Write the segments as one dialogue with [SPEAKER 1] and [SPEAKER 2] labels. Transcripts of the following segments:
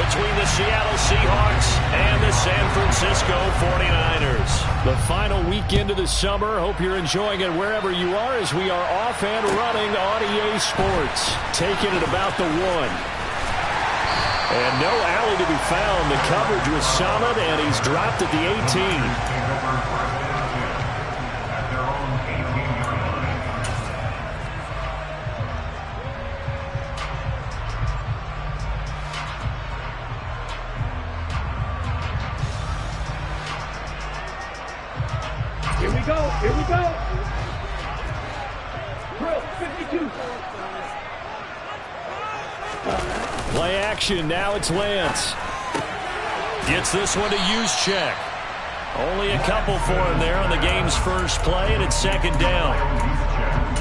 [SPEAKER 1] between the Seattle Seahawks and the San Francisco 49ers. The final weekend of the summer. Hope you're enjoying it wherever you are as we are off and running on EA Sports. Taking it about the 1. And no alley to be found. The coverage was solid, and he's dropped at the 18.
[SPEAKER 2] Here we go. Here we go. Drill 52.
[SPEAKER 1] Play action. Now it's Lance. Gets this one to Juszczyk. Only a couple for him there on the game's first play, and it's second down.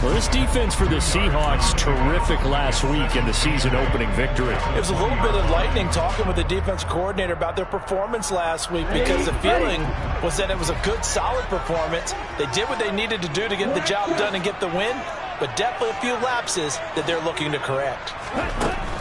[SPEAKER 1] Well, this defense for the Seahawks, terrific last week in the season-opening victory.
[SPEAKER 3] It was a little bit enlightening talking with the defense coordinator about their performance last week because the feeling was that it was a good, solid performance. They did what they needed to do to get the job done and get the win, but definitely a few lapses that they're looking to correct.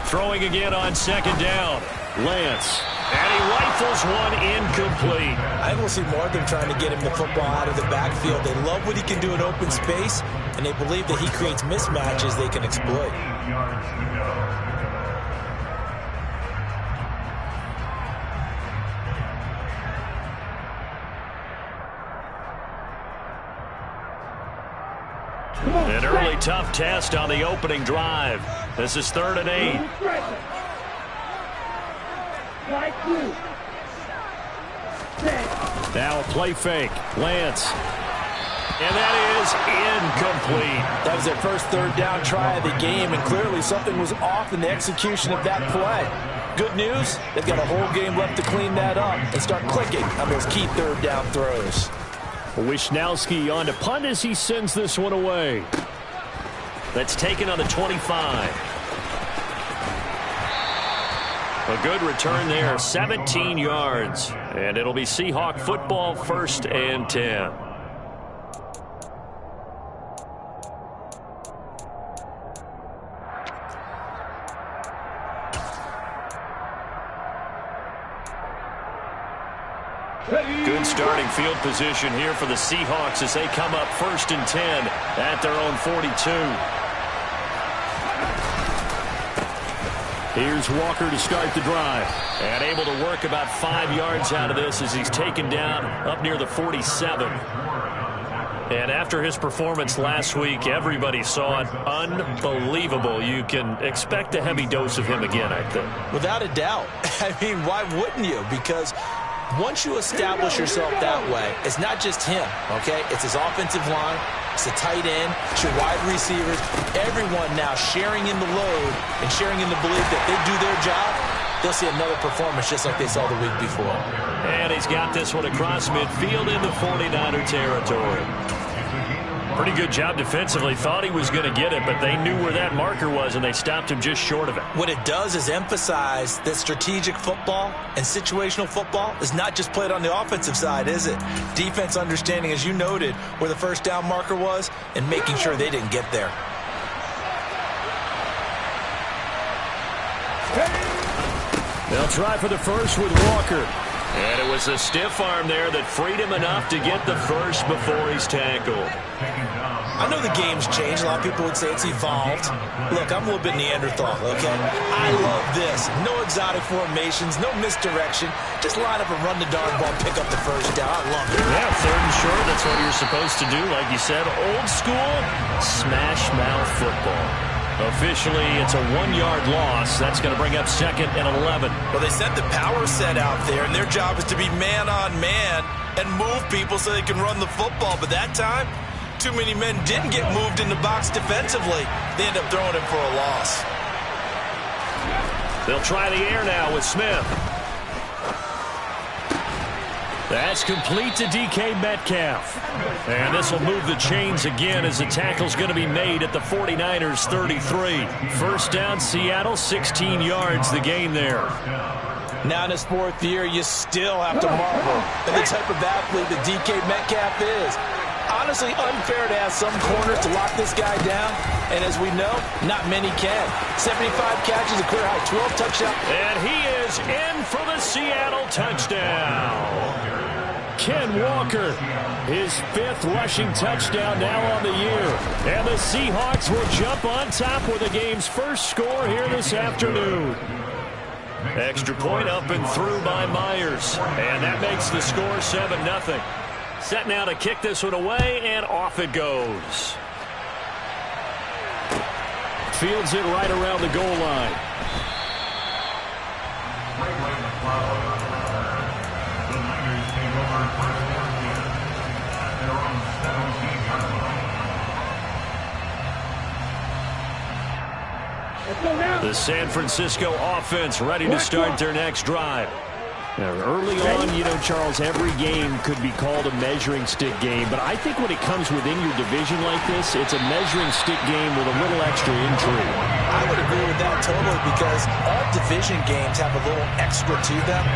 [SPEAKER 1] Throwing again on second down. Lance. And he rifles one incomplete.
[SPEAKER 3] I think we'll see more of them trying to get him the football out of the backfield. They love what he can do in open space, and they believe that he creates mismatches they can exploit.
[SPEAKER 1] An early tough test on the opening drive. This is 3rd and 8. Now a play fake. Lance. And that is incomplete.
[SPEAKER 3] That was their first 3rd down try of the game, and clearly something was off in the execution of that play. Good news, they've got a whole game left to clean that up and start clicking on those key 3rd down throws.
[SPEAKER 1] Wishnowski on to punt as he sends this one away. That's taken on the 25. A good return there, 17 yards. And it'll be Seahawk football, 1st and 10. Good starting field position here for the Seahawks as they come up 1st and 10 at their own 42. Here's Walker to start the drive. And able to work about 5 yards out of this as he's taken down up near the 47. And after his performance last week, everybody saw it. Unbelievable. You can expect a heavy dose of him again, I think.
[SPEAKER 3] Without a doubt. I mean, why wouldn't you? Because once you establish yourself that way, it's not just him, okay? It's his offensive line, it's the tight end, it's your wide receivers, everyone now sharing in the load and sharing in the belief that they do their job, they'll see another performance just like they saw the week before.
[SPEAKER 1] And he's got this one across midfield in the 49er territory. Pretty good job defensively. Thought he was going to get it, but they knew where that marker was, and they stopped him just short of it.
[SPEAKER 3] What it does is emphasize that strategic football and situational football is not just played on the offensive side, is it? Defense understanding, as you noted, where the 1st down marker was and making sure they didn't get there.
[SPEAKER 1] They'll try for the first with Walker. And it was a stiff arm there that freed him enough to get the first before he's tackled.
[SPEAKER 3] I know the game's changed. A lot of people would say it's evolved. Look, I'm a little bit Neanderthal, okay? I love this. No exotic formations, no misdirection. Just line up and run the darn ball, pick up the first down. I love it.
[SPEAKER 1] Yeah, 3rd and short. That's what you're supposed to do. Like you said, old school smash mouth football. Officially, it's a 1-yard loss. That's going to bring up 2nd and 11.
[SPEAKER 3] Well, they sent the power set out there, and their job is to be man-on-man and move people so they can run the football. But that time, too many men didn't get moved in the box defensively. They end up throwing him for a loss.
[SPEAKER 1] They'll try the air now with Smith. That's complete to DK Metcalf. And this will move the chains again as the tackle's going to be made at the 49ers 33. 1st down, Seattle, 16 yards the gain there.
[SPEAKER 3] Now in his 4th year, you still have to marvel at the type of athlete that DK Metcalf is. honestly unfair to ask some corners to lock this guy down. And as we know, not many can. 75 catches, a career high 12 touchdowns.
[SPEAKER 1] And he is in for the Seattle touchdown. Ken Walker, his 5th rushing touchdown now on the year. And the Seahawks will jump on top with the game's first score here this afternoon. Extra point up and through by Myers. And that makes the score 7-0. Set now to kick this one away, and off it goes. Fields it right around the goal line. The San Francisco offense ready to start their next drive. Now, early on, you know, Charles, every game could be called a measuring stick game. But I think when it comes within your division like this, it's a measuring stick game with a little extra intrigue.
[SPEAKER 3] I would agree with that totally because all division games have a little extra to them.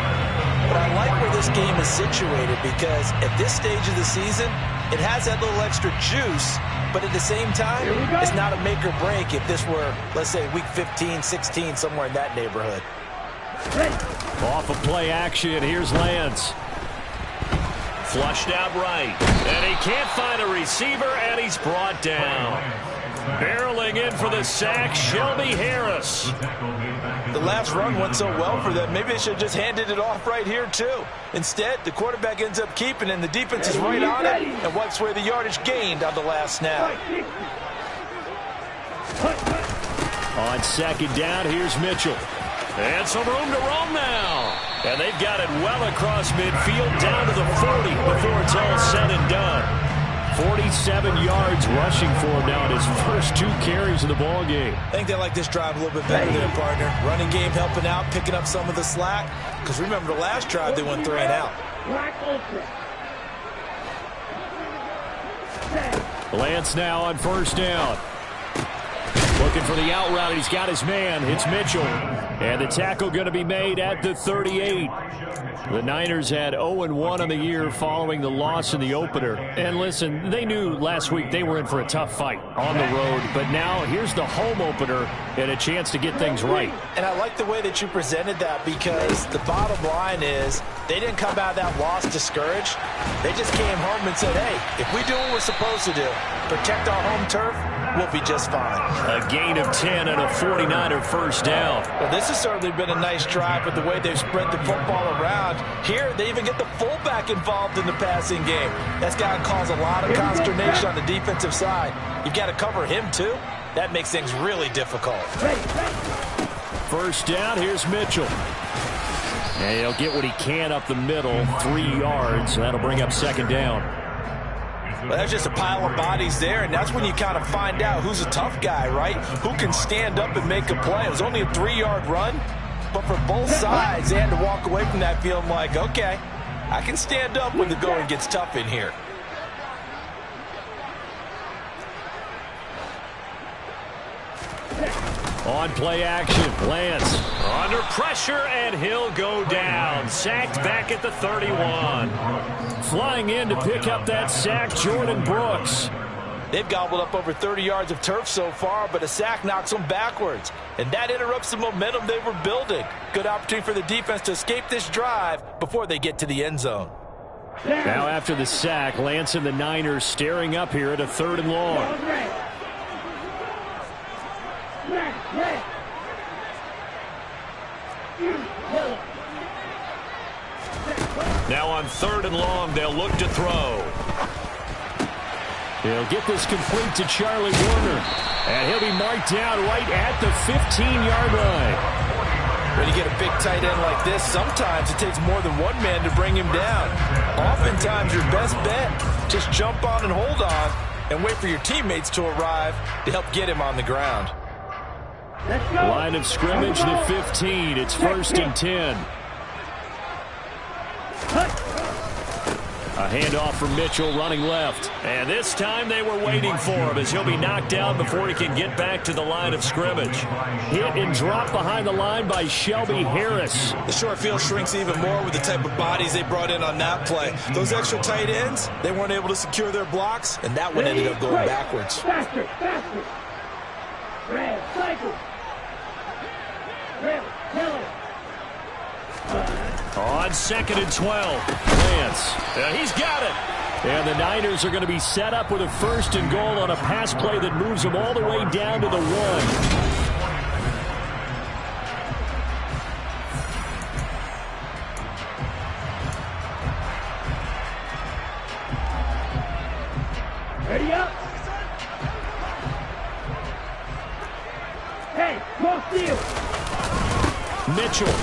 [SPEAKER 3] But I like where this game is situated because at this stage of the season, it has that little extra juice. But at the same time, it's not a make or break if this were, let's say, week 15, 16, somewhere in that neighborhood.
[SPEAKER 1] Off of play action, here's Lance. Flushed out right. And he can't find a receiver, and he's brought down. Barreling in for the sack, Shelby Harris.
[SPEAKER 3] The last run went so well for them, maybe they should have just handed it off right here, too. Instead, the quarterback ends up keeping it, and the defense is right on it and wipes away the yardage gained on the last snap.
[SPEAKER 1] On second down, here's Mitchell. And some room to roam now. And they've got it well across midfield down to the 40 before it's all said and done. 47 yards rushing for him now in his first 2 carries of the ball game.
[SPEAKER 3] I think they like this drive a little bit better there, partner. Running game helping out, picking up some of the slack. Because remember the last drive, they went 3 and out.
[SPEAKER 1] Lance now on first down. Looking for the out route. He's got his man. It's Mitchell. And the tackle going to be made at the 38. The Niners had 0-1 on the year following the loss in the opener. And listen, they knew last week they were in for a tough fight on the road. But now here's the home opener and a chance to get things right.
[SPEAKER 3] And I like the way that you presented that because the bottom line is they didn't come out of that loss discouraged. They just came home and said, hey, if we do what we're supposed to do, protect our home turf, we'll be just fine.
[SPEAKER 1] A gain of 10 and a 49er first down.
[SPEAKER 3] Well, this has certainly been a nice drive with the way they've spread the football around. Here, they even get the fullback involved in the passing game. That's got to cause a lot of consternation on the defensive side. You've got to cover him, too. That makes things really difficult.
[SPEAKER 1] First down, here's Mitchell. And he'll get what he can up the middle, 3 yards. That'll bring up second down.
[SPEAKER 3] Well, that's just a pile of bodies there, and that's when you kind of find out who's a tough guy, right? Who can stand up and make a play. It was only a 3-yard run, but for both sides, they had to walk away from that feeling like, okay, I can stand up when the going gets tough in here.
[SPEAKER 1] On play action, Lance under pressure, and he'll go down. Sacked back at the 31. Flying in to pick up that sack, Jordan Brooks.
[SPEAKER 3] They've gobbled up over 30 yards of turf so far, but a sack knocks them backwards. And that interrupts the momentum they were building. Good opportunity for the defense to escape this drive before they get to the end zone.
[SPEAKER 1] Now after the sack, Lance and the Niners staring up here at a 3rd and long. Now on 3rd and long, they'll look to throw. He'll get this complete to Charlie Warner. And he'll be marked down right at the 15-yard line.
[SPEAKER 3] When you get a big tight end like this, sometimes it takes more than one man to bring him down. Oftentimes, your best bet, just jump on and hold on and wait for your teammates to arrive to help get him on the ground.
[SPEAKER 1] Line of scrimmage, the 15. It's 1st and 10. A handoff from Mitchell running left. And this time they were waiting for him as he'll be knocked down before he can get back to the line of scrimmage. Hit and drop behind the line by Shelby Harris.
[SPEAKER 3] The short field shrinks even more with the type of bodies they brought in on that play. Those extra tight ends, they weren't able to secure their blocks, and that one ended up going backwards.
[SPEAKER 2] Faster, faster. Red, cycle. Red, yellow.
[SPEAKER 1] On 2nd and 12. Lance. He's got it. And the Niners are going to be set up with a 1st and goal on a pass play that moves them all the way down to the 1.
[SPEAKER 2] Ready up. Hey, go steal.
[SPEAKER 1] Mitchell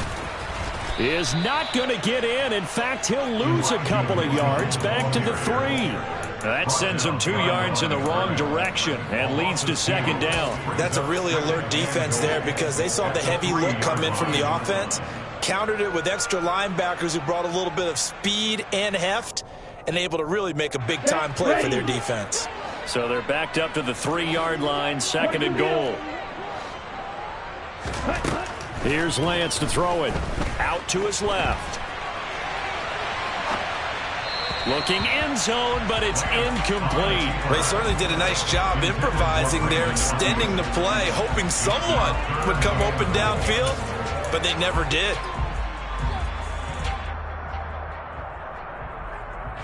[SPEAKER 1] is not going to get in. In fact, he'll lose a couple of yards back to the 3. That sends him 2 yards in the wrong direction and leads to 2nd down.
[SPEAKER 3] That's a really alert defense there because they saw the heavy look come in from the offense, countered it with extra linebackers who brought a little bit of speed and heft, and able to really make a big-time play for their defense.
[SPEAKER 1] So they're backed up to the 3-yard line, 2nd and goal. Here's Lance to throw it. Out to his left. Looking end zone, but it's incomplete.
[SPEAKER 3] They certainly did a nice job improvising there, extending the play, hoping someone would come open downfield, but they never did.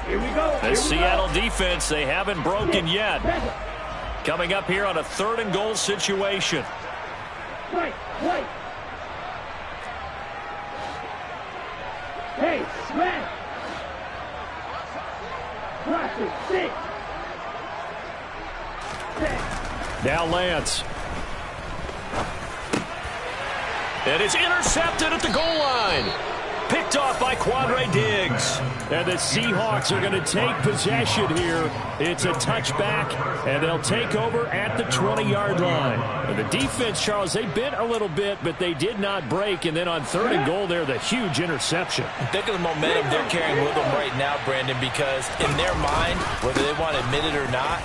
[SPEAKER 2] Here we go.
[SPEAKER 1] The Seattle defense, they haven't broken yet. Coming up here on a 3rd and goal situation.
[SPEAKER 2] Right. Hey, smash! Watch it, 6.
[SPEAKER 1] Now Lance. And it's intercepted at the goal line. Picked off by Quandre Diggs. And the Seahawks are going to take possession here. It's a touchback, and they'll take over at the 20-yard line. And the defense, Charles, they bit a little bit, but they did not break. And then on 3rd and goal there, the huge interception.
[SPEAKER 3] Think of the momentum they're carrying with them right now, Brandon, because in their mind, whether they want to admit it or not,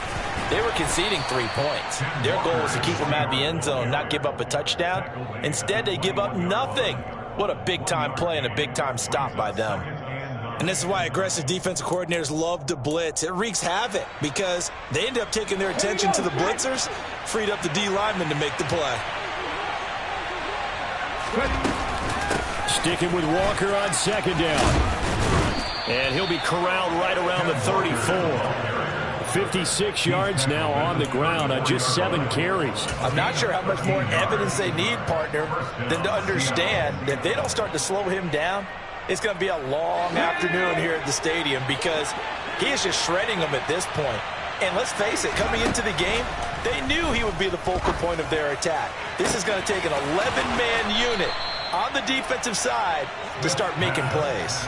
[SPEAKER 3] they were conceding 3 points. Their goal was to keep them at the end zone, not give up a touchdown. Instead, they give up nothing. What a big-time play and a big-time stop by them. And this is why aggressive defensive coordinators love to blitz. It wreaks havoc because they end up taking their attention to the blitzers, freed up the D lineman to make the play.
[SPEAKER 1] Sticking with Walker on 2nd down. And he'll be corralled right around the 34. 56 yards now on the ground on just 7 carries.
[SPEAKER 3] I'm not sure how much more evidence they need, partner, than to understand that if they don't start to slow him down, it's going to be a long afternoon here at the stadium because he is just shredding them at this point. And let's face it, coming into the game, they knew he would be the focal point of their attack. This is going to take an 11-man unit on the defensive side to start making plays.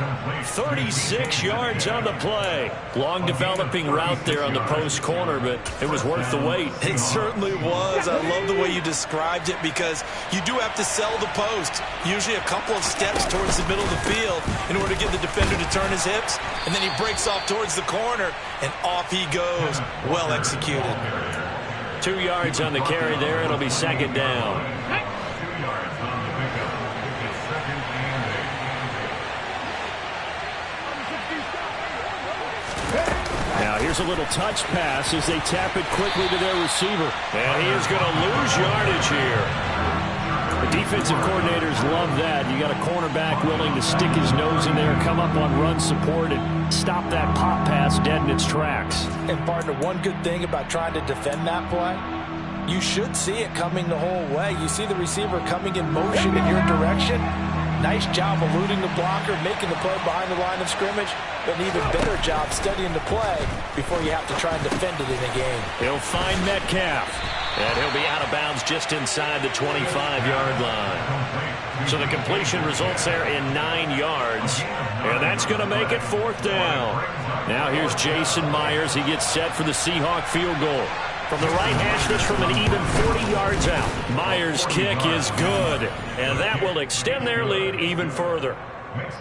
[SPEAKER 1] 36 yards on the play. Long developing route there on the post corner, but it was worth the wait.
[SPEAKER 3] It certainly was. I love the way you described it because you do have to sell the post. Usually a couple of steps towards the middle of the field in order to get the defender to turn his hips, and then he breaks off towards the corner, and off he goes. Well executed.
[SPEAKER 1] 2 yards on the carry there. It'll be 2nd down. Now here's a little touch pass as they tap it quickly to their receiver. And he is going to lose yardage here. The defensive coordinators love that. You got a cornerback willing to stick his nose in there, come up on run support, and stop that pop pass dead in its tracks.
[SPEAKER 3] And partner, one good thing about trying to defend that play, you should see it coming the whole way. You see the receiver coming in motion in your direction. Nice job eluding the blocker, making the play behind the line of scrimmage, but an even better job studying the play before you have to try and defend it in a game.
[SPEAKER 1] He'll find Metcalf, and he'll be out of bounds just inside the 25-yard line. So the completion results there in 9 yards, and that's going to make it 4th down. Now here's Jason Myers. He gets set for the Seahawk field goal. From the right hash, this from an even 40 yards out. Myers' kick is good, and that will extend their lead even further.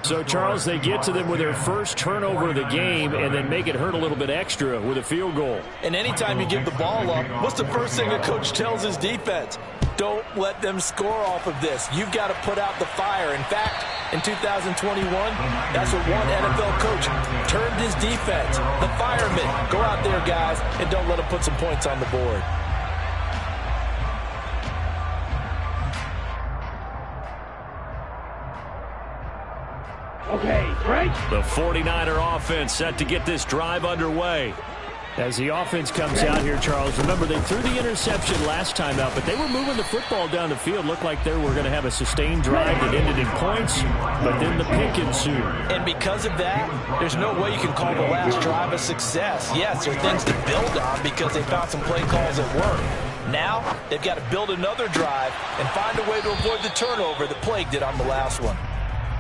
[SPEAKER 1] So, Charles, they get to them with their first turnover of the game and then make it hurt a little bit extra with a field goal.
[SPEAKER 3] And anytime you give the ball up, what's the first thing a coach tells his defense? Don't let them score off of this. You've got to put out the fire. In fact, in 2021, that's what one NFL coach termed his defense. The firemen. Go out there, guys, and don't let them put some points on the board.
[SPEAKER 2] Okay, break.
[SPEAKER 1] The 49er offense set to get this drive underway. As the offense comes out here, Charles, remember they threw the interception last time out, but they were moving the football down the field. Looked like they were going to have a sustained drive that ended in points, but then the pick ensued.
[SPEAKER 3] And because of that, there's no way you can call the last drive a success. Yes, there are things to build on because they found some play calls that work. Now, they've got to build another drive and find a way to avoid the turnover that plagued it on the last one.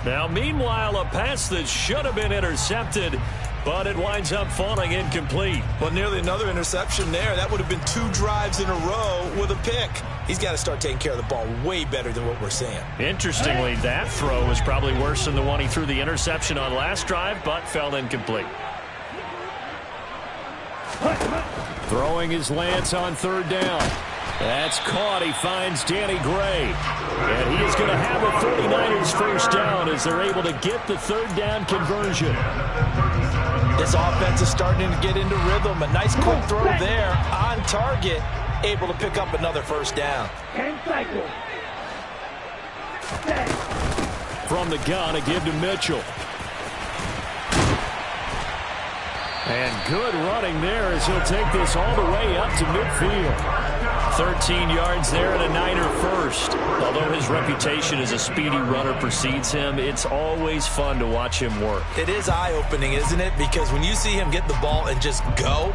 [SPEAKER 1] Now, meanwhile, a pass that should have been intercepted, but it winds up falling incomplete.
[SPEAKER 3] Well, nearly another interception there. That would have been 2 drives in a row with a pick. He's got to start taking care of the ball way better than what we're seeing.
[SPEAKER 1] Interestingly, that throw was probably worse than the one he threw the interception on last drive, but fell incomplete. Throwing his Lance on 3rd down. That's caught. He finds Danny Gray. And he is going to have a 49ers first down as they're able to get the 3rd down conversion.
[SPEAKER 3] This offense is starting to get into rhythm. A nice quick throw there on target. Able to pick up another first down.
[SPEAKER 2] 10 cycles.
[SPEAKER 1] From the gun, a give to Mitchell. And good running there as he'll take this all the way up to midfield. 13 yards there and a Niner first. Although his reputation as a speedy runner precedes him, it's always fun to watch him work.
[SPEAKER 3] It is eye-opening, isn't it? Because when you see him get the ball and just go,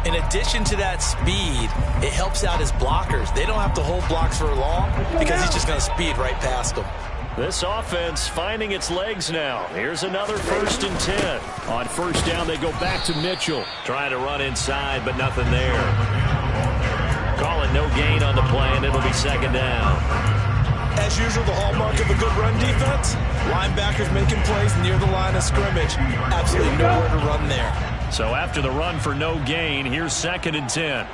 [SPEAKER 3] in addition to that speed, it helps out his blockers. They don't have to hold blocks for long because he's just going to speed right past them.
[SPEAKER 1] This offense finding its legs now. Here's another 1st and 10. On 1st down, they go back to Mitchell. Trying to run inside, but nothing there. Call it no gain on the play, and it'll be 2nd down.
[SPEAKER 3] As usual, the hallmark of a good run defense, linebackers making plays near the line of scrimmage. Absolutely nowhere to run there.
[SPEAKER 1] So after the run for no gain, here's 2nd and 10.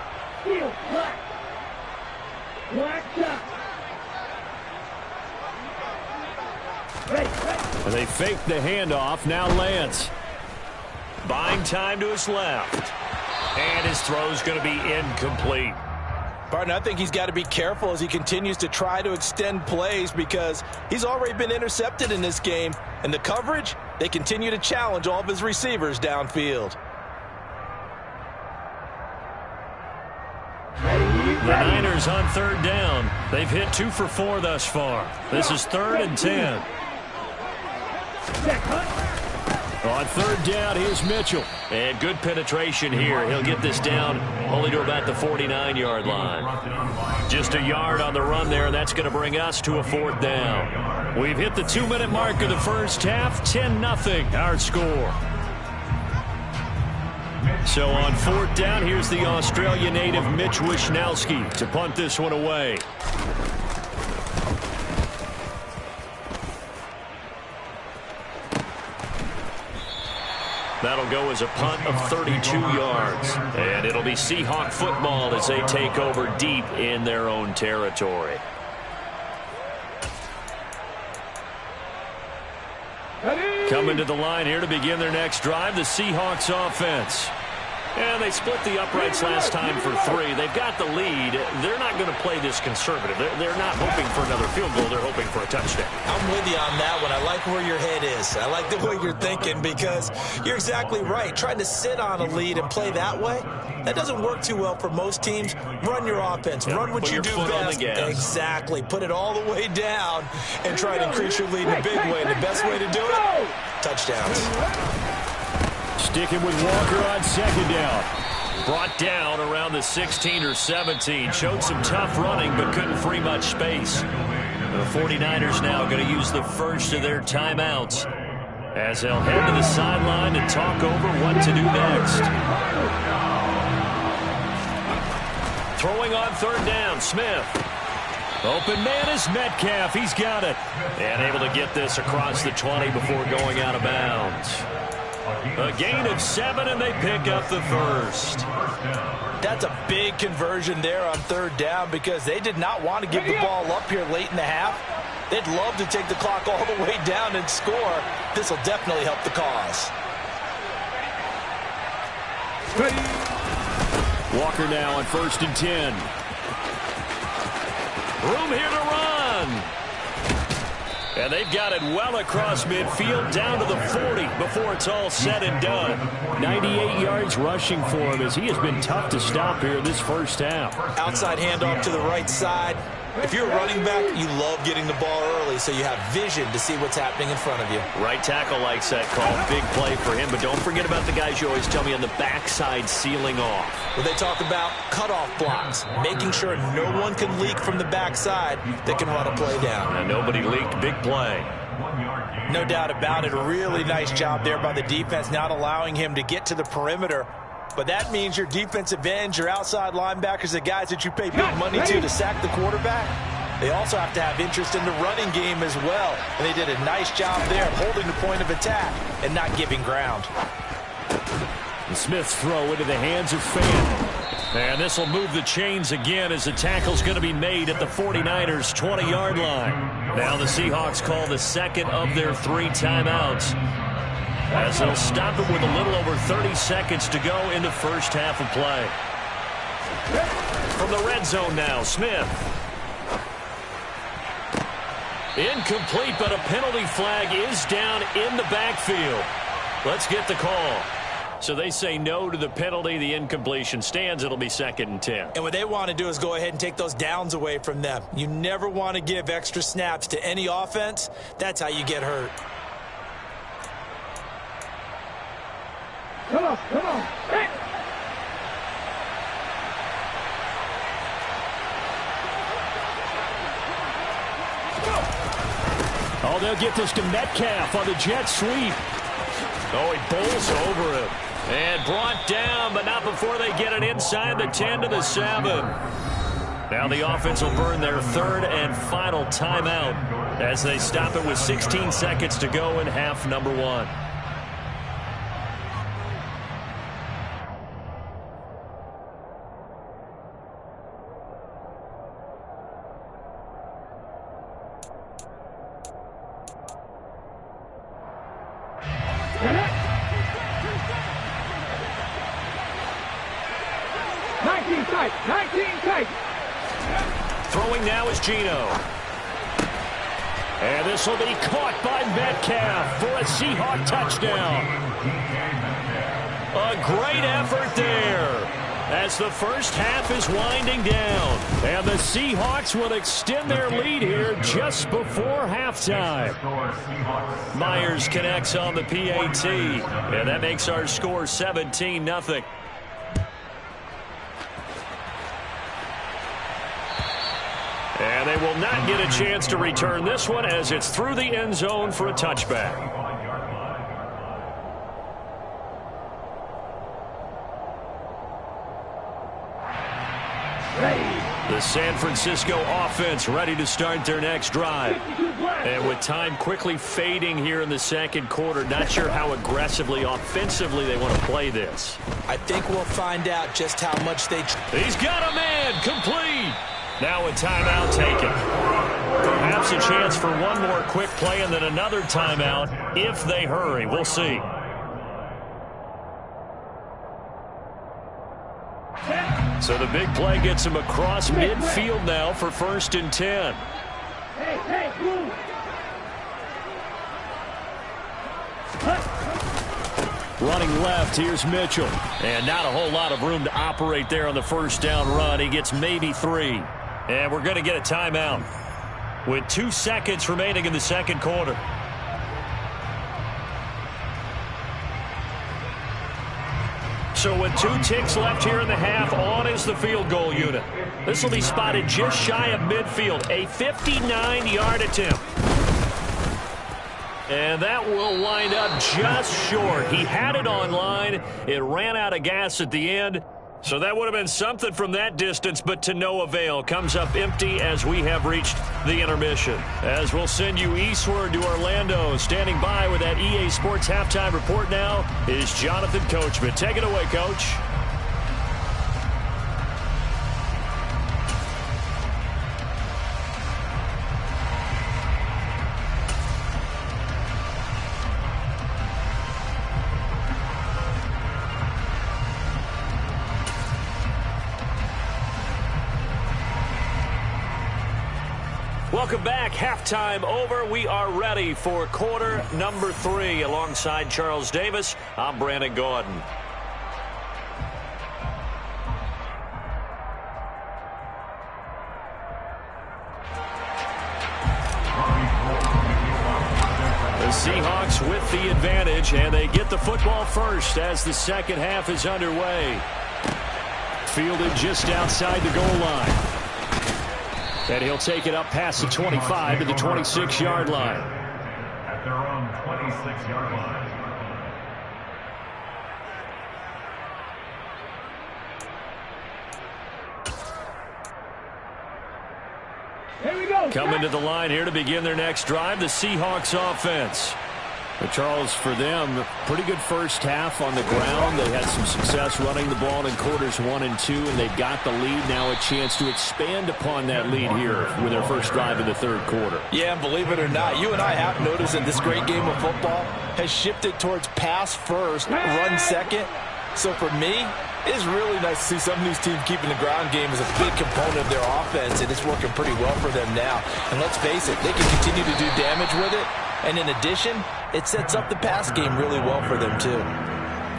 [SPEAKER 1] They fake the handoff. Now Lance. Buying time to his left. And his throw's going to be incomplete.
[SPEAKER 3] Partner, I think he's got to be careful as he continues to try to extend plays because he's already been intercepted in this game. And the coverage, they continue to challenge all of his receivers downfield.
[SPEAKER 1] The Niners on 3rd down. They've hit 2 for 4 thus far. This is 3rd and 10. On 3rd down, here's Mitchell. And good penetration here. He'll get this down only to about the 49-yard line. Just a yard on the run there, and that's going to bring us to a 4th down. We've hit the 2-minute mark of the first half. 10-0 our score. So on 4th down, here's the Australia native Mitch Wishnowsky to punt this one away. That'll go as a punt of 32 yards. And it'll be Seahawk football as they take over deep in their own territory. Coming to the line here to begin their next drive, the Seahawks offense. And they split the uprights last time for 3. They've got the lead. They're not going to play this conservative. They're not hoping for another field goal. They're hoping for a touchdown.
[SPEAKER 3] I'm with you on that one. I like where your head is. I like the way you're thinking because you're exactly right. Trying to sit on a lead and play that way, that doesn't work too well for most teams. Run your offense. Run what you do best. Exactly. Put it all the way down and try to increase your lead in a big way. And the best way to do it, touchdowns.
[SPEAKER 1] Sticking with Walker on 2nd down. Brought down around the 16 or 17. Showed some tough running, but couldn't free much space. The 49ers now going to use the first of their timeouts as they'll head to the sideline to talk over what to do next. Throwing on 3rd down, Smith. Open man is Metcalf. He's got it. And able to get this across the 20 before going out of bounds. A gain of 7, and they pick up the first.
[SPEAKER 3] That's a big conversion there on third down because they did not want to give the ball up here late in the half. They'd love to take the clock all the way down and score. This will definitely help the cause.
[SPEAKER 1] Walker now on 1st and 10. Room here to run. And they've got it well across midfield down to the 40 before it's all said and done. 98 yards rushing for him as he has been tough to stop here this first half.
[SPEAKER 3] Outside handoff to the right side. If you're a running back, you love getting the ball early so you have vision to see what's happening in front of you.
[SPEAKER 1] Right tackle likes that call. Big play for him, but don't forget about the guys you always tell me on the backside sealing off.
[SPEAKER 3] Well, they talk about cutoff blocks, making sure no one can leak from the backside that can run a play down.
[SPEAKER 1] And nobody leaked. Big play.
[SPEAKER 3] No doubt about it. A really nice job there by the defense, not allowing him to get to the perimeter. But that means your defensive ends, your outside linebackers, the guys that you pay big money to sack the quarterback, they also have to have interest in the running game as well. And they did a nice job there of holding the point of attack and not giving ground.
[SPEAKER 1] The Smith's throw into the hands of Fan. And this will move the chains again as the tackle's going to be made at the 49ers' 20-yard line. Now the Seahawks call the second of their 3 timeouts, as they'll stop it with a little over 30 seconds to go in the first half of play. From the red zone now, Smith. Incomplete, but a penalty flag is down in the backfield. Let's get the call. So they say no to the penalty. The incompletion stands. It'll be 2nd and 10.
[SPEAKER 3] And what they want to do is go ahead and take those downs away from them. You never want to give extra snaps to any offense. That's how you get hurt.
[SPEAKER 2] Come on, come on. Hey.
[SPEAKER 1] Oh, they'll get this to Metcalf on the jet sweep. Oh, he bowls over him. And brought down, but not before they get it inside the 10 to the 7. Now the offense will burn their 3rd and final timeout as they stop it with 16 seconds to go in half number 1. Throwing now is Gino. And this will be caught by Metcalf for a Seahawk touchdown. A great effort there as the first half is winding down. And the Seahawks will extend their lead here just before halftime. Myers connects on the PAT. And that makes our score 17-0. And they will not get a chance to return this one as it's through the end zone for a touchback. The San Francisco offense ready to start their next drive. And with time quickly fading here in the second quarter, not sure how aggressively, offensively they want to play this.
[SPEAKER 3] I think we'll find out just how much they...
[SPEAKER 1] He's got a man, complete. Now a timeout taken. Perhaps a chance for one more quick play and then another timeout if they hurry. We'll see. So the big play gets him across midfield now for 1st and 10.
[SPEAKER 2] Hey, move.
[SPEAKER 1] Running left, here's Mitchell. And not a whole lot of room to operate there on the first down run. He gets maybe 3. And we're going to get a timeout with 2 seconds remaining in the second quarter. So with 2 ticks left here in the half, on is the field goal unit. This will be spotted just shy of midfield, a 59-yard attempt. And that will wind up just short. He had it on line. It ran out of gas at the end. So that would have been something from that distance, but to no avail. Comes up empty as we have reached the intermission. As we'll send you eastward to Orlando. Standing by with that EA Sports halftime report now is Jonathan Coachman. Take it away, Coach. Welcome back. Halftime over. We are ready for quarter number 3. Alongside Charles Davis, I'm Brandon Gordon. The Seahawks with the advantage, and they get the football first as the second half is underway. Fielded just outside the goal line. And he'll take it up past the 25 to the 26-yard line.
[SPEAKER 4] At their own 26-yard line.
[SPEAKER 2] Here we go.
[SPEAKER 1] Coming to the line here to begin their next drive, the Seahawks offense. But Charles, for them, pretty good first half on the ground. They had some success running the ball in quarters 1 and 2, and they've got the lead. Now a chance to expand upon that lead here with their first drive in the third quarter.
[SPEAKER 3] Yeah, and believe it or not, you and I have noticed that this great game of football has shifted towards pass first, run second. So for me, it's really nice to see some of these teams keeping the ground game as a big component of their offense, and it's working pretty well for them now. And let's face it, they can continue to do damage with it. And in addition, it sets up the pass game really well for them, too.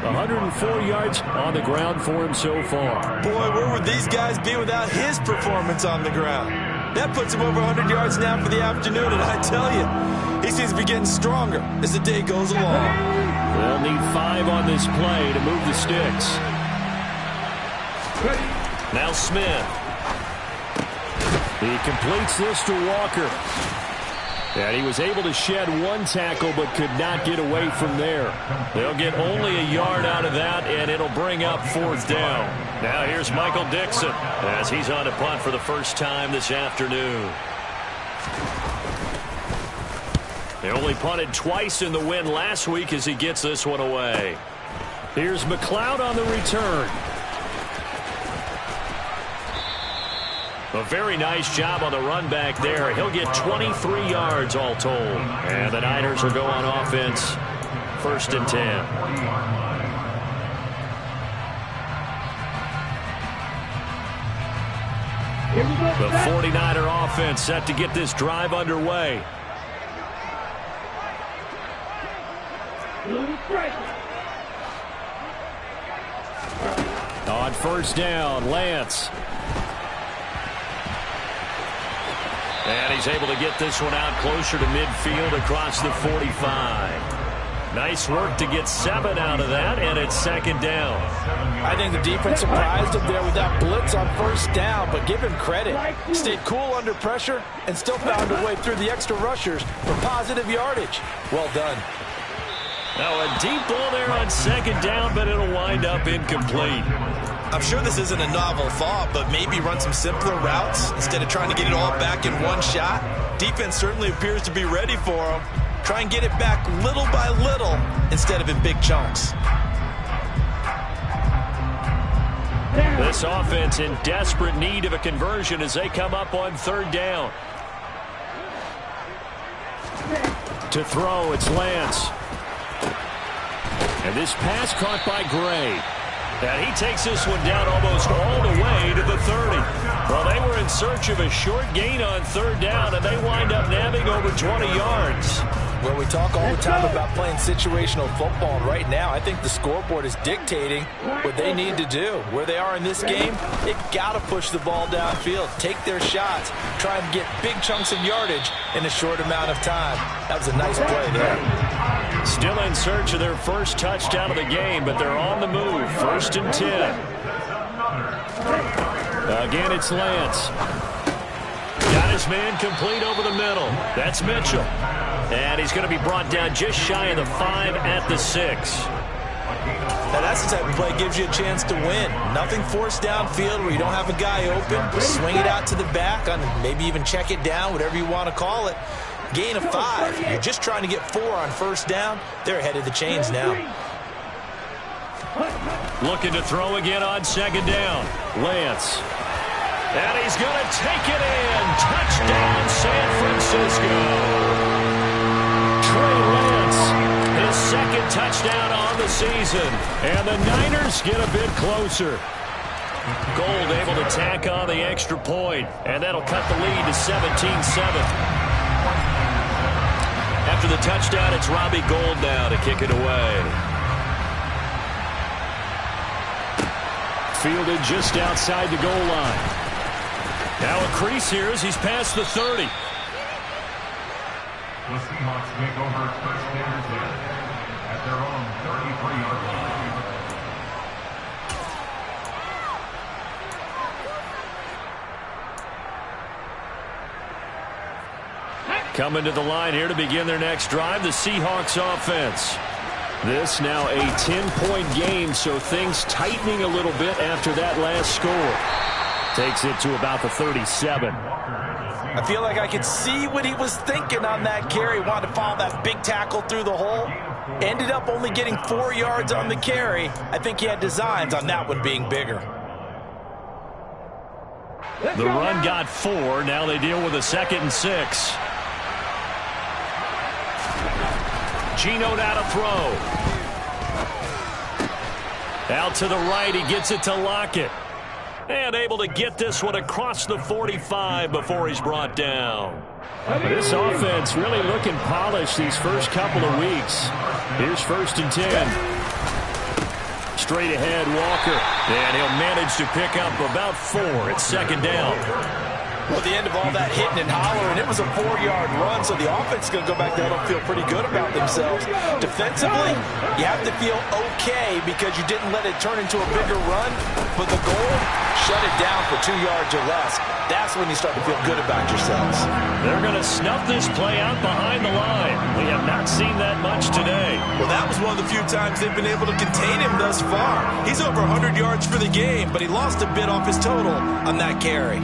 [SPEAKER 1] 104 yards on the ground for him so far.
[SPEAKER 3] Boy, where would these guys be without his performance on the ground? That puts him over 100 yards now for the afternoon, and I tell you, he seems to be getting stronger as the day goes along.
[SPEAKER 1] They'll need 5 on this play to move the sticks. Now Smith. He completes this to Walker. And he was able to shed 1 tackle but could not get away from there. They'll get only a yard out of that, and it'll bring up 4th down. Now here's Michael Dixon as he's on a punt for the first time this afternoon. They only punted twice in the win last week as he gets this one away. Here's McLeod on the return. A very nice job on the run back there. He'll get 23 yards all told. And the Niners will go on offense. 1st and 10. The 49er offense set to get this drive underway. On 1st down, Lance. And he's able to get this one out closer to midfield across the 45. Nice work to get 7 out of that, and it's 2nd down.
[SPEAKER 3] I think the defense surprised him there with that blitz on 1st down, but give him credit. Stayed cool under pressure and still found a way through the extra rushers for positive yardage. Well done.
[SPEAKER 1] Now a deep ball there on 2nd down, but it'll wind up incomplete.
[SPEAKER 3] I'm sure this isn't a novel thought, but maybe run some simpler routes instead of trying to get it all back in one shot. Defense certainly appears to be ready for him. Try and get it back little by little instead of in big chunks.
[SPEAKER 1] This offense in desperate need of a conversion as they come up on 3rd down. To throw, it's Lance. And this pass caught by Gray. And he takes this one down almost all the way to the 30. Well, they were in search of a short gain on 3rd down, and they wind up nabbing over 20 yards.
[SPEAKER 3] Well, we talk all the time about playing situational football, and right now I think the scoreboard is dictating what they need to do. Where they are in this game, they've got to push the ball downfield, take their shots, try and get big chunks of yardage in a short amount of time. That was a nice play there.
[SPEAKER 1] Still in search of their first touchdown of the game, but they're on the move. 1st and 10. Again, it's Lance. Got his man complete over the middle. That's Mitchell. And he's going to be brought down just shy of the 5 at the 6.
[SPEAKER 3] Now that's the type of play that gives you a chance to win. Nothing forced downfield where you don't have a guy open. Swing it out to the back, on maybe even check it down, whatever you want to call it. Gain of 5. You're just trying to get 4 on first down. They're ahead of the chains now.
[SPEAKER 1] Looking to throw again on second down. Lance. And he's going to take it in. Touchdown, San Francisco. Trey Lance, his second touchdown on the season. And the Niners get a bit closer. Gold able to tack on the extra point, and that'll cut the lead to 17-7. After the touchdown, it's Robbie Gold now to kick it away. Fielded just outside the goal line. Now a crease here as he's past the 30.
[SPEAKER 4] The Seahawks take over first and 10 at their own 33-yard line.
[SPEAKER 1] Coming to the line here to begin their next drive, the Seahawks offense. This now a 10-point game, so things tightening a little bit after that last score. Takes it to about the 37.
[SPEAKER 3] I feel like I could see what he was thinking on that carry. Wanted to follow that big tackle through the hole. Ended up only getting 4 yards on the carry. I think he had designs on that one being bigger.
[SPEAKER 1] The run got 4. Now they deal with a 2nd and 6. Gino now to throw. Out to the right, he gets it to Lockett. And able to get this one across the 45 before he's brought down. This offense really looking polished these first couple of weeks. Here's 1st and 10. Straight ahead, Walker. And he'll manage to pick up about 4 at 2nd down.
[SPEAKER 3] Well, at the end of all that hitting and hollering, it was a 4-yard run, so the offense is going to go back down and feel pretty good about themselves. Defensively, you have to feel okay because you didn't let it turn into a bigger run, but the goal, shut it down for 2 yards or less. That's when you start to feel good about yourselves.
[SPEAKER 1] They're going to snuff this play out behind the line. We have not seen that much today.
[SPEAKER 3] Well, that was one of the few times they've been able to contain him thus far. He's over 100 yards for the game, but he lost a bit off his total on that carry.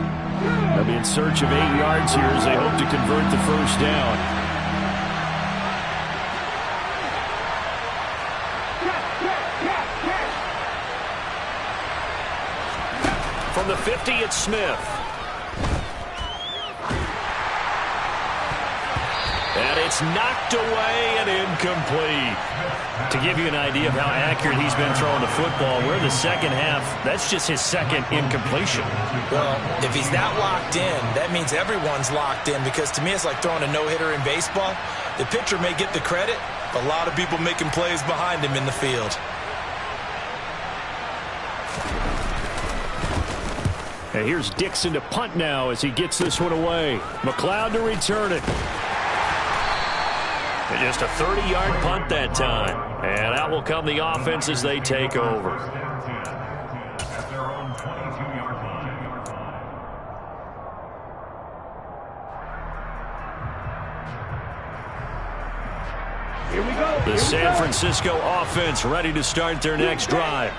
[SPEAKER 1] They'll be in search of 8 yards here as they hope to convert the first down. From the 50, it's Smith. And it's knocked away and incomplete. To give you an idea of how accurate he's been throwing the football, we're in the second half. That's just his 2nd incompletion.
[SPEAKER 3] Well, if he's that locked in, that means everyone's locked in, because to me it's like throwing a no-hitter in baseball. The pitcher may get the credit, but a lot of people making plays behind him in the field.
[SPEAKER 1] And here's Dixon to punt now as he gets this one away. McLeod to return it. And just a 30-yard punt that time. And out will come the offense as they take over.
[SPEAKER 4] At their own 22-yard line.
[SPEAKER 2] Here we go.
[SPEAKER 1] The San Francisco offense ready to start their next drive.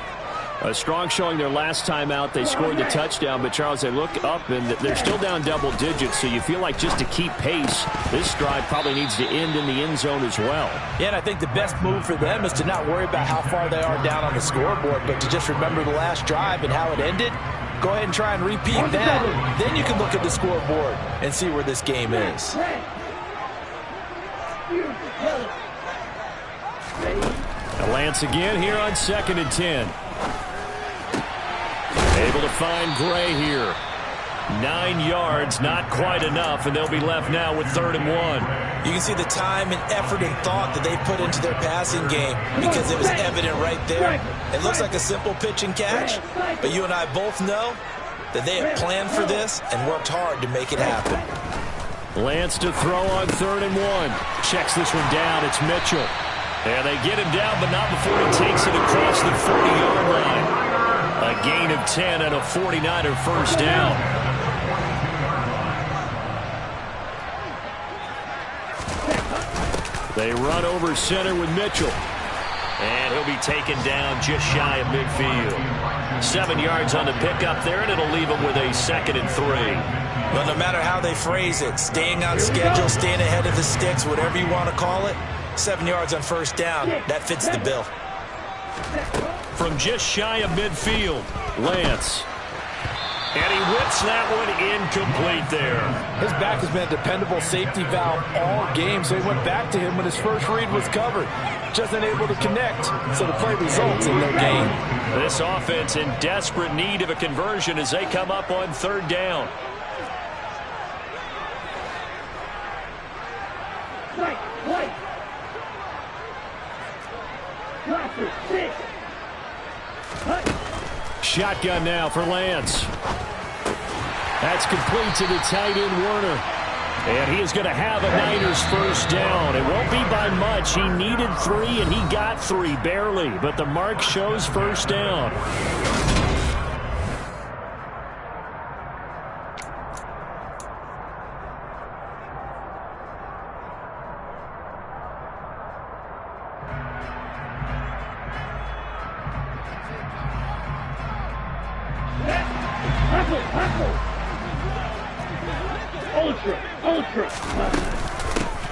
[SPEAKER 1] A strong showing their last time out. They scored the touchdown, but Charles, they look up and they're still down double digits, so you feel like just to keep pace, this drive probably needs to end in the end zone as well.
[SPEAKER 3] Yeah, and I think the best move for them is to not worry about how far they are down on the scoreboard, but to just remember the last drive and how it ended. Go ahead and try and repeat that. Then you can look at the scoreboard and see where this game is.
[SPEAKER 1] Lance again here on 2nd and 10. Able to find Gray here. 9 yards, not quite enough, and they'll be left now with 3rd and 1.
[SPEAKER 3] You can see the time and effort and thought that they put into their passing game because it was evident right there. It looks like a simple pitch and catch, but you and I both know that they have planned for this and worked hard to make it happen.
[SPEAKER 1] Lance to throw on 3rd and 1. Checks this one down. It's Mitchell. And they get him down, but not before he takes it across the 40-yard line. A gain of 10 and a 49er first down. They run over center with Mitchell. And he'll be taken down just shy of midfield. 7 yards on the pickup there, and it'll leave him with a 2nd and 3.
[SPEAKER 3] Well, no matter how they phrase it, staying on schedule, staying ahead of the sticks, whatever you want to call it, 7 yards on first down, that fits the bill.
[SPEAKER 1] From just shy of midfield, Lance. And he whips that one incomplete there.
[SPEAKER 5] His back has been a dependable safety valve all game, so he went back to him when his first read was covered. Just unable to connect, so the play results in no gain.
[SPEAKER 1] This offense in desperate need of a conversion as they come up on 3rd down. Shotgun now for Lance. That's complete to the tight end, Werner. And he is going to have a Niners first down. It won't be by much. He needed 3, and he got 3, barely. But the mark shows first down.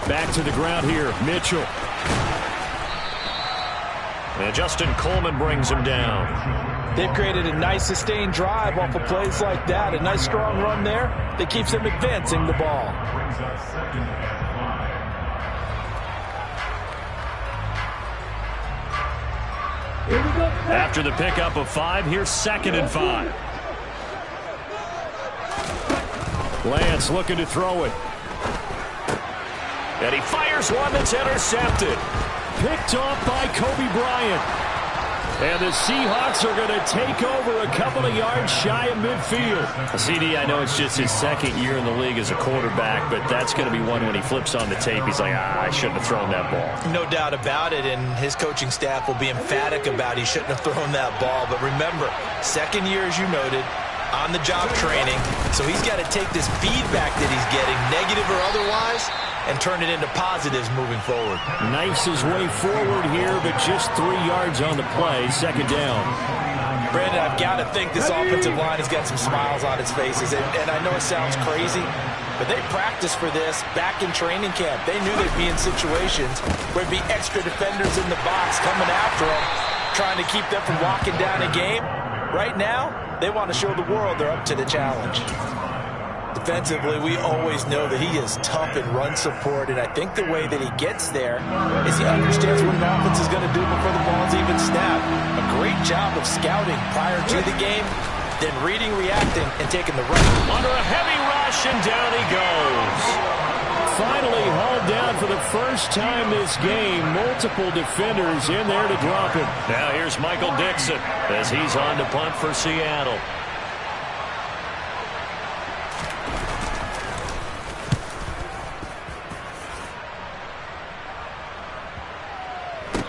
[SPEAKER 1] Back to the ground here, Mitchell. And Justin Coleman brings him down.
[SPEAKER 5] They've created a nice sustained drive off of plays like that. A nice strong run there that keeps them advancing the ball.
[SPEAKER 1] After the pickup of 5, here's 2nd and 5. Lance looking to throw it. And he fires one that's intercepted. Picked off by Kobe Bryant. And the Seahawks are going to take over a couple of yards shy of midfield. CD, I know it's just his 2nd year in the league as a quarterback, but that's going to be one when he flips on the tape. He's like, I shouldn't have thrown that ball.
[SPEAKER 3] No doubt about it, and his coaching staff will be emphatic about he shouldn't have thrown that ball. But remember, 2nd year, as you noted, on-the-job training, so he's got to take this feedback that he's getting, negative or otherwise, and turn it into positives moving forward.
[SPEAKER 1] Knifes his way forward here, but just 3 yards on the play, 2nd down.
[SPEAKER 3] Brandon, I've got to think this offensive line has got some smiles on its faces, and I know it sounds crazy, but they practiced for this back in training camp. They knew they'd be in situations where there'd be extra defenders in the box coming after them, trying to keep them from walking down a game. Right now, they want to show the world they're up to the challenge. Defensively, we always know that he is tough in run support, and I think the way that he gets there is he understands what an offense is going to do before the ball's even snapped. A great job of scouting prior to the game, then reading, reacting, and taking the run.
[SPEAKER 1] Under a heavy rush, and down he goes. Finally hauled down for the first time this game. Multiple defenders in there to drop him. Now here's Michael Dixon as he's on to punt for Seattle.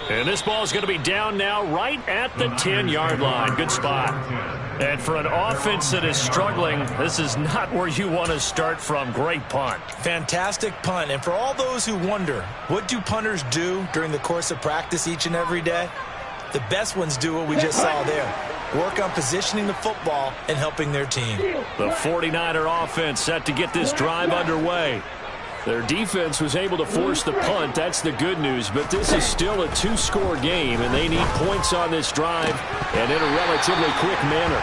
[SPEAKER 1] And this ball is going to be down now right at the 10-yard line. Good spot. And for an offense that is struggling, this is not where you want to start from. Great punt.
[SPEAKER 3] Fantastic punt. And for all those who wonder, what do punters do during the course of practice each and every day? The best ones do what we just saw there. Work on positioning the football and helping their team.
[SPEAKER 1] The 49er offense set to get this drive underway. Their defense was able to force the punt. That's the good news. But this is still a 2-score game, and they need points on this drive and in a relatively quick manner.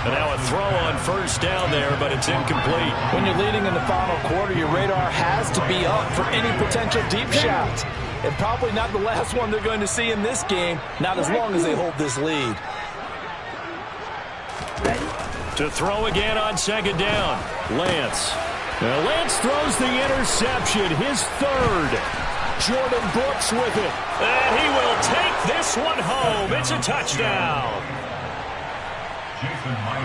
[SPEAKER 1] And now a throw on first down there, but it's incomplete.
[SPEAKER 5] When you're leading in the final quarter, your radar has to be up for any potential deep shots. And probably not the last one they're going to see in this game, not as long as they hold this lead.
[SPEAKER 1] To throw again on 2nd down, Lance. Now Lance throws the interception, his 3rd. Jordan Brooks with it. And he will take this one home. It's a touchdown.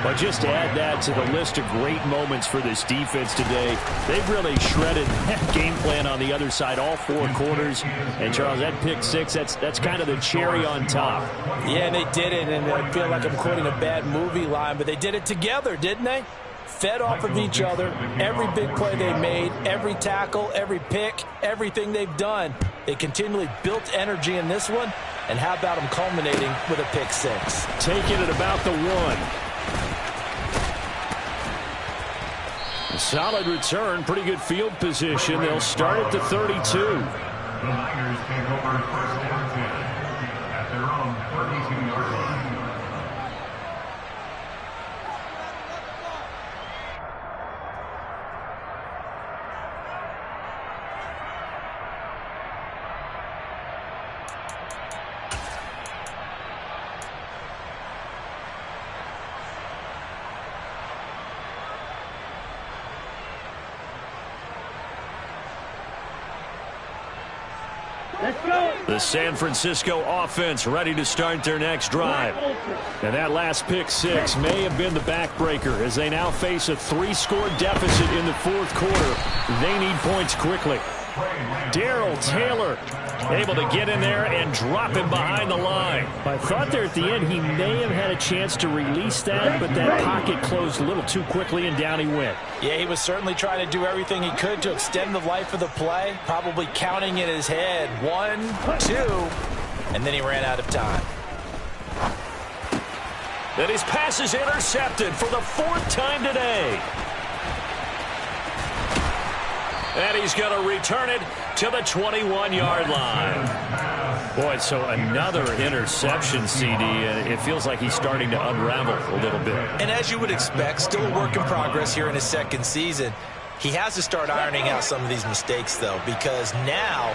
[SPEAKER 1] But just add that to the list of great moments for this defense today. They've really shredded that game plan on the other side all 4 quarters. And, Charles, that pick 6, that's kind of the cherry on top.
[SPEAKER 5] Yeah, and they did it, and I feel like I'm quoting a bad movie line, but they did it together, didn't they? Fed off of each other, every big play they made, every tackle, every pick, everything they've done. They continually built energy in this one, and how about them culminating with a pick six?
[SPEAKER 1] Taking it about the 1. Solid return, pretty good field position. They'll start at the 32.
[SPEAKER 4] The Niners take over first and 10 at their own 32-yard line.
[SPEAKER 2] Let's go.
[SPEAKER 1] The San Francisco offense ready to start their next drive. And that last pick six may have been the backbreaker as they now face a 3-score deficit in the fourth quarter. They need points quickly. Darrell Taylor able to get in there and drop him behind the line.
[SPEAKER 6] I thought there at the end he may have had a chance to release that, but that pocket closed a little too quickly and down he went.
[SPEAKER 5] Yeah, he was certainly trying to do everything he could to extend the life of the play, probably counting in his head 1, 2, and then he ran out of time.
[SPEAKER 1] And his pass is intercepted for the 4th time today. And he's going to return it to the 21-yard line. Boy, so another interception, CD. It feels like he's starting to unravel a little bit.
[SPEAKER 3] And as you would expect, still a work in progress here in his second season. He has to start ironing out some of these mistakes, though, because now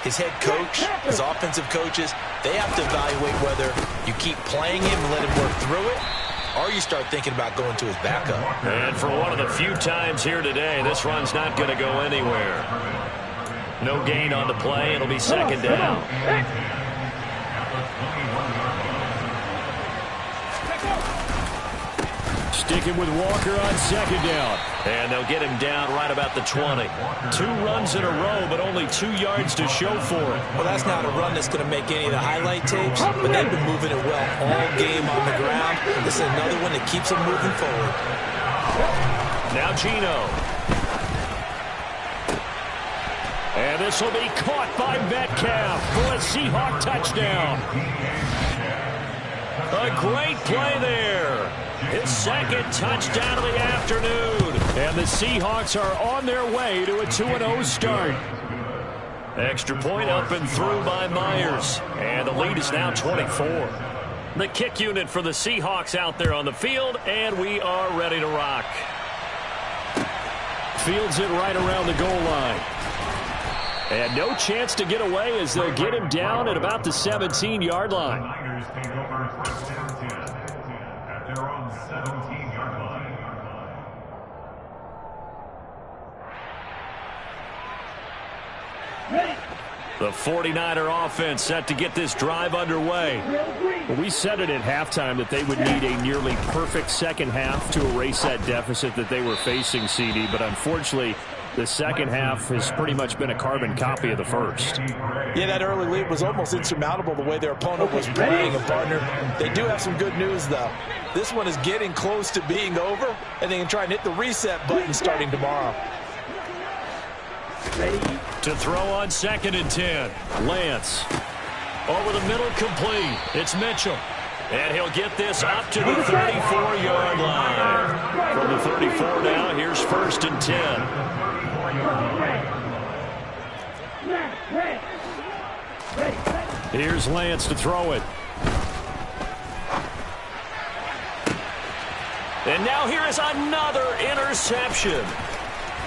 [SPEAKER 3] his head coach, his offensive coaches, they have to evaluate whether you keep playing him and let him work through it, or you start thinking about going to his backup.
[SPEAKER 1] And for one of the few times here today, this run's not going to go anywhere. No gain on the play. It'll be second down. Sticking with Walker on second down. And they'll get him down right about the 20. 2 runs in a row, but only 2 yards to show for it.
[SPEAKER 3] Well, that's not a run that's going to make any of the highlight tapes, but they've been moving it well all game on the ground. This is another one that keeps them moving forward.
[SPEAKER 1] Now Gino. And this will be caught by Metcalf for a Seahawk touchdown. A great play there. His second touchdown of the afternoon. And the Seahawks are on their way to a 2-0 start. Extra point up and through by Myers. And the lead is now 24. The kick unit for the Seahawks out there on the field, and we are ready to rock. Fields it right around the goal line. And no chance to get away as they'll get him down at about the 17-yard line.
[SPEAKER 4] Niners take over first and 10 at their own 17-yard line.
[SPEAKER 1] The 49er offense set to get this drive underway.
[SPEAKER 6] Well, we said it at halftime that they would need a nearly perfect second half to erase that deficit that they were facing, CD, but unfortunately the second half has pretty much been a carbon copy of the first.
[SPEAKER 5] Yeah, that early lead was almost insurmountable the way their opponent was playing. And, partner, they do have some good news, though. This one is getting close to being over, and they can try and hit the reset button starting tomorrow.
[SPEAKER 1] To throw on 2nd and 10. Lance. Over the middle, complete. It's Mitchell. And he'll get this up to the 34-yard line. From the 34 now, here's 1st and 10. Here's Lance to throw it. And now here is another interception.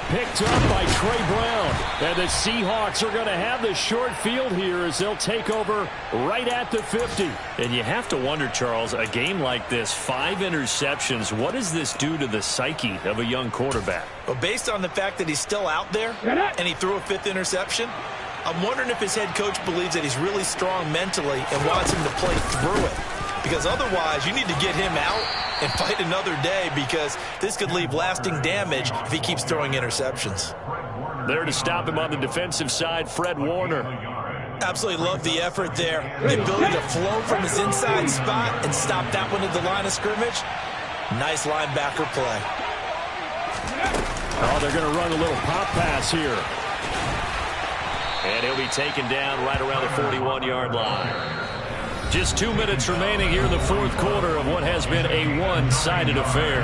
[SPEAKER 1] Picked up by Trey Brown. And the Seahawks are going to have the short field here as they'll take over right at the 50. And you have to wonder, Charles, a game like this, 5 interceptions, what does this do to the psyche of a young quarterback?
[SPEAKER 3] Well, based on the fact that he's still out there and he threw a 5th interception, I'm wondering if his head coach believes that he's really strong mentally and wants him to play through it. Because otherwise, you need to get him out and fight another day, because this could leave lasting damage if he keeps throwing interceptions.
[SPEAKER 1] There to stop him on the defensive side, Fred Warner.
[SPEAKER 3] Absolutely love the effort there. The ability to flow from his inside spot and stop that one at the line of scrimmage. Nice linebacker play.
[SPEAKER 1] Oh, they're going to run a little pop pass here. And he'll be taken down right around the 41-yard line. Just 2 minutes remaining here in the fourth quarter of what has been a one-sided affair.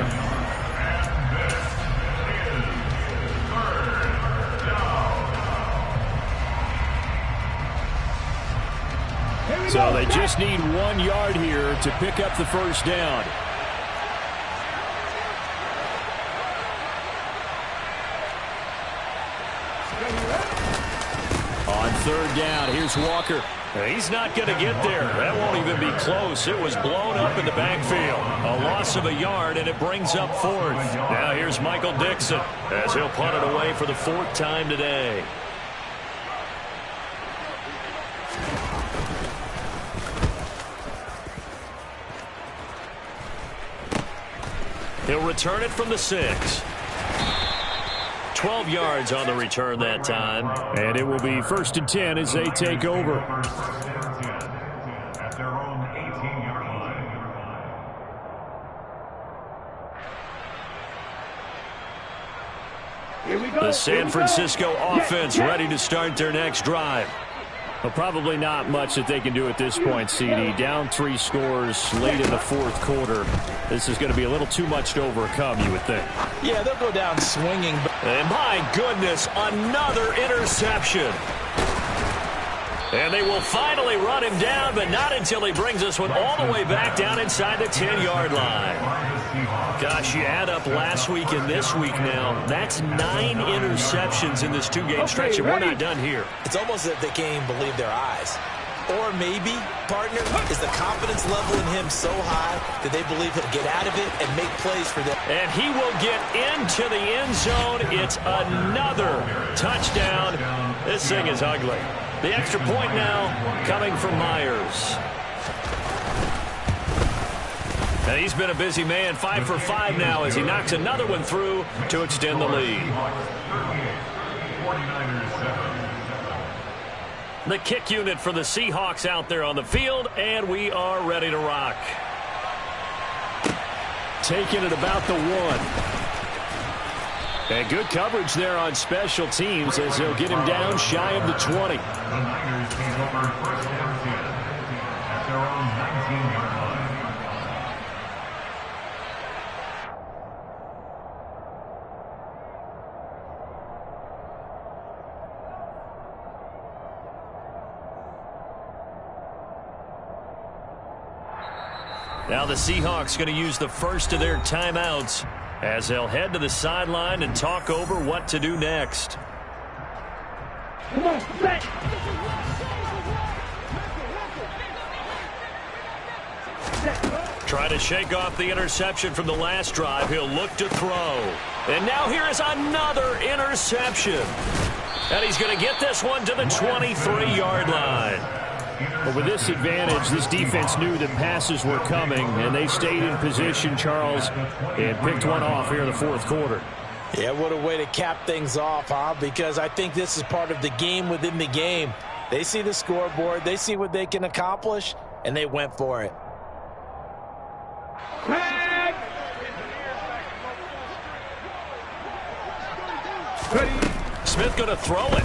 [SPEAKER 6] So they just need 1 yard here to pick up the first down. On third down, here's Walker.
[SPEAKER 1] He's not going to get there. That won't even be close. It was blown up in the backfield. A loss of a yard, and it brings up fourth. Now here's Michael Dixon as he'll punt it away for the 4th time today. He'll return it from the 6. 12 yards on the return that time.
[SPEAKER 6] And it will be 1st and 10 as they take over.
[SPEAKER 4] At their own 18-yard line.
[SPEAKER 2] Here we go.
[SPEAKER 1] The San Francisco offense ready to start their next drive.
[SPEAKER 6] Well, probably not much that they can do at this point, CD. Down 3 scores late in the fourth quarter. This is going to be a little too much to overcome, you would think.
[SPEAKER 5] Yeah, they'll go down swinging.
[SPEAKER 1] And my goodness, another interception. And they will finally run him down, but not until he brings this one all the way back down inside the 10-yard line. Gosh, you add up last week and this week now. That's 9 interceptions in this 2-game stretch, and we're not done here.
[SPEAKER 5] It's almost as if they can't even believe their eyes. Or maybe, partner, is the confidence level in him so high that they believe he'll get out of it and make plays for them.
[SPEAKER 1] And he will get into the end zone. It's another touchdown. This thing is ugly. The extra point now coming from Myers. And he's been a busy man, 5 for 5 now as he knocks another one through to extend the lead. The kick unit for the Seahawks out there on the field, and we are ready to rock.
[SPEAKER 6] Taking it about the 1. And good coverage there on special teams as they'll get him down shy of the 20.
[SPEAKER 4] The Niners take over 1st and 10 at their own 19-yard line.
[SPEAKER 1] Now the Seahawks going to use the first of their timeouts as they'll head to the sideline and talk over what to do next.
[SPEAKER 2] Come on, set.
[SPEAKER 1] Try to shake off the interception from the last drive. He'll look to throw. And now here is another interception. And he's going to get this one to the 23-yard line.
[SPEAKER 6] But with this advantage, this defense knew that passes were coming, and they stayed in position, Charles, and picked one off here in the fourth quarter.
[SPEAKER 5] Yeah, what a way to cap things off, huh? Because I think this is part of the game within the game. They see the scoreboard, they see what they can accomplish, and they went for it.
[SPEAKER 1] Smith going to throw it.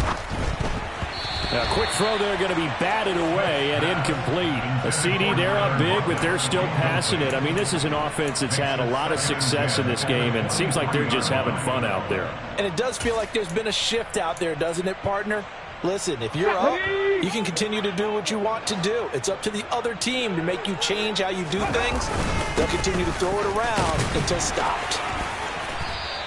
[SPEAKER 6] A quick throw there going to be batted away and incomplete. A CD, they're up big, but they're still passing it. I mean, this is an offense that's had a lot of success in this game, and it seems like they're just having fun out there.
[SPEAKER 5] And it does feel like there's been a shift out there, doesn't it, partner? Listen, if you're up, you can continue to do what you want to do. It's up to the other team to make you change how you do things. They'll continue to throw it around until stopped.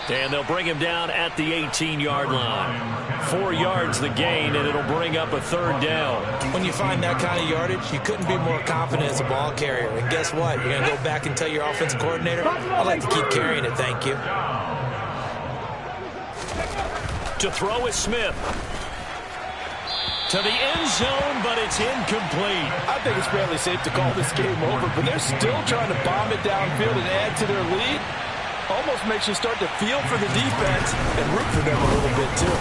[SPEAKER 1] And they'll bring him down at the 18-yard line. 4 yards the gain, and it'll bring up a third down.
[SPEAKER 5] When you find that kind of yardage, you couldn't be more confident as a ball carrier. And guess what? You're going to go back and tell your offensive coordinator, I'd like to keep carrying it, thank you.
[SPEAKER 1] To throw is Smith. To the end zone, but it's incomplete.
[SPEAKER 5] I think it's fairly safe to call this game over, but they're still trying to bomb it downfield and add to their lead. Almost makes you start to feel for the defense and root for them a little bit, too.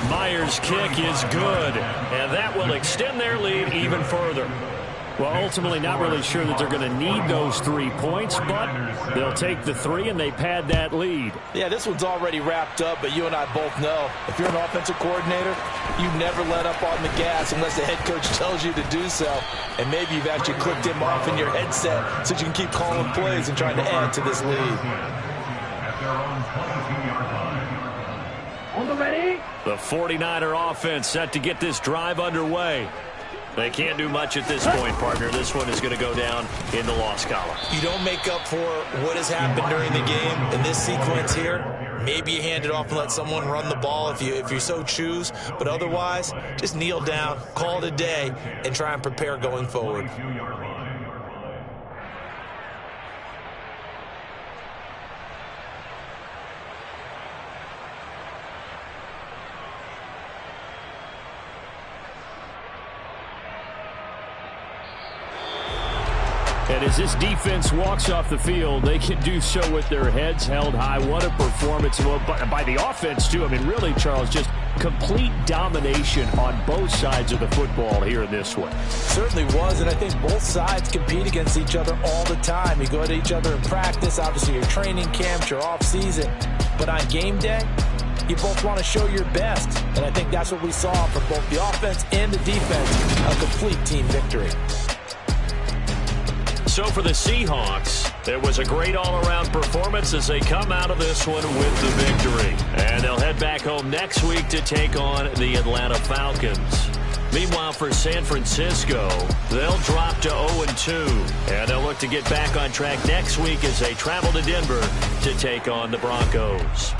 [SPEAKER 1] Myers' kick is good, and that will extend their lead even further.
[SPEAKER 6] Well, ultimately not really sure that they're going to need those 3 points, but they'll take the 3 and they pad that lead.
[SPEAKER 5] Yeah, this one's already wrapped up, but you and I both know if you're an offensive coordinator, you never let up on the gas unless the head coach tells you to do so. And maybe you've actually clicked him off in your headset so you can keep calling plays and trying to add to this lead.
[SPEAKER 2] On the ready.
[SPEAKER 1] The 49er offense set to get this drive underway. They can't do much at this point, partner. This one is going to go down in the loss column.
[SPEAKER 3] You don't make up for what has happened during the game in this sequence here. Maybe you hand it off and let someone run the ball if you so choose. But otherwise, just kneel down, call it a day, and try and prepare going forward.
[SPEAKER 6] And as this defense walks off the field, they can do so with their heads held high. What a performance by the offense, too. I mean, really, Charles, just complete domination on both sides of the football here in this one.
[SPEAKER 5] Certainly was, and I think both sides compete against each other all the time. You go to each other in practice, obviously your training camps, your off-season. But on game day, you both want to show your best. And I think that's what we saw from both the offense and the defense, a complete team victory.
[SPEAKER 1] So for the Seahawks, it was a great all-around performance as they come out of this one with the victory. And they'll head back home next week to take on the Atlanta Falcons. Meanwhile, for San Francisco, they'll drop to 0-2. And they'll look to get back on track next week as they travel to Denver to take on the Broncos.